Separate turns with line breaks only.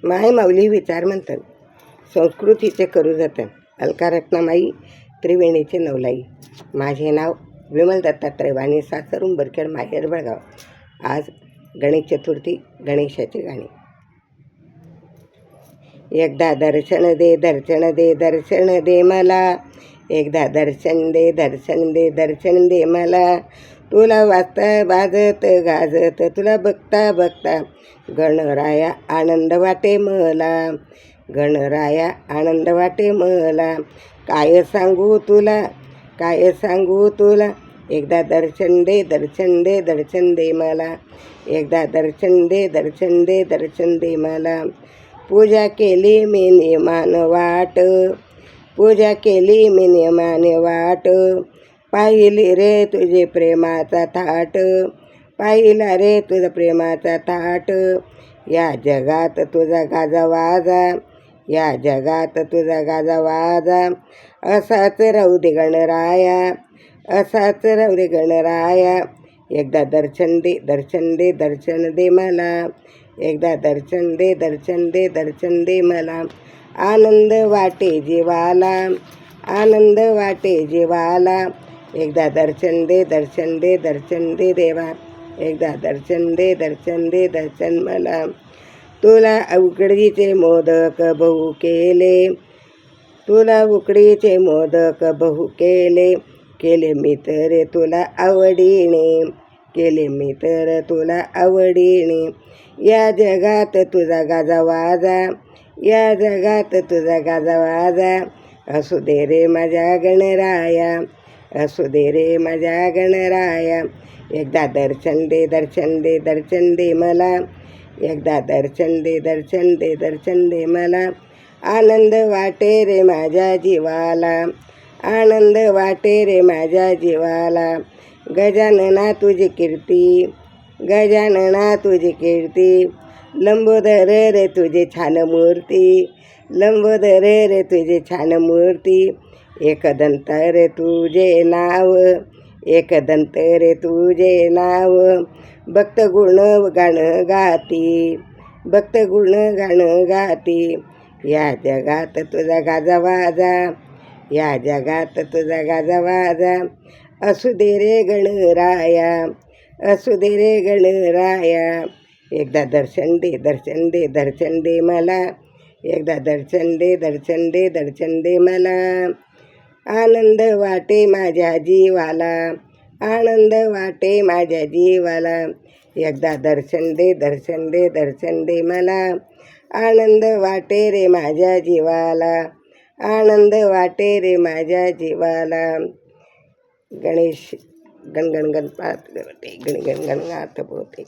माय माऊली विचार म्हणतात, संस्कृतीचे करू जतन, अलका रत्नामाई त्रिवेणीचे नवलाई. माझे नाव विमल दत्तात्रय वाणी, सासर उंबरखेड, माहेर बेळगाव. आज गणेश चतुर्थी, गणेशाची गाणी. एकदा दर्शन दे, दर्शन दे, दर्शन दे मला, एकदा दर्शन दे, दर्शन दे, दर्शन दे मला. तुला वाजता वाजत गाजत, तुला बघता बघता गणराया आनंद वाटे मला, गणराया आनंद वाटे मला. काय सांगू तुला, काय सांगू तुला, एकदा दर्शन दे, दर्शन दे, दर्शन दे मला, एकदा दर्शन दे, दर्शन दे, दर्शन दे मला. पूजा केली मी नियमान वाट, पूजा केली मी नियमान वाट, पाहिली रे तुझे प्रेमाचा थाट, पाहिला रे तुझा प्रेमाचा थाट. या जगात तुझा गाजा वाजा, या जगात तुझा गाजा वाजा, असाच राहू दे गणराया, असाच राहू दे गणराया. एकदा दर्शन दे, दर्शन दे, दर्शन दे मला, एकदा दर्शन दे, दर्शन दे, दर्शन दे मला. आनंद वाटे जीवाला, आनंद वाटे जीवाला, एकदा दर्शन दे, दर्शन दे, दर्शन दे देवा, एकदा दर्शन दे, दर्शन दे, दर्शन मला. तुला उकडीचे मोदक बहु केले, तुला उकडीचे मोदक बहु केले, केले मी तर तुला आवडीने, केले मी तर तुला आवडीने. या जगात तुझा गाजा वाजा, या जगात तुझा गाजा वाजा, असू दे रे माझ्या गणराया, असू दे रे माझ्या गणराया. एकदा दर्शन दे, दर्शन दे, दर्शन दे मला, एकदा दर्शन दे, दर्शन दे, दर्शन दे मला. आनंद वाटे रे माझ्या जीवाला, आनंद वाटे रे माझ्या जीवाला. गजानना तुझी कीर्ती, गजानना तुझी कीर्ती, लंबोदर रे तुझी छान मूर्ती, लंबोदर रे तुझी छान मूर्ती. एकदंत रे तुझे नाव, एकदंत रे तुझे नाव, भक्त गुण गाणं गाती, भक्त गुण गाणं गाती. या जगात तुझा गाजा वाजा, या जगात तुझा गाजा वाजा, असू दे रे गणराया, असू दे रे गणराया. एकदा दर्शन दे, दर्शन दे, दर्शन दे मला, एकदा दर्शन दे, दर्शन दे, दर्शन दे मला. आनंद वाटे माझ्या जीवाला, आनंद वाटे माझ्या जीवाला, एकदा दर्शन दे, दर्शन दे, दर्शन दे मला. आनंद वाटे रे माझ्या जीवाला, आनंद वाटे रे माझ्या जीवाला. गणेश गण गण गणपती गण गण गण गात पोते.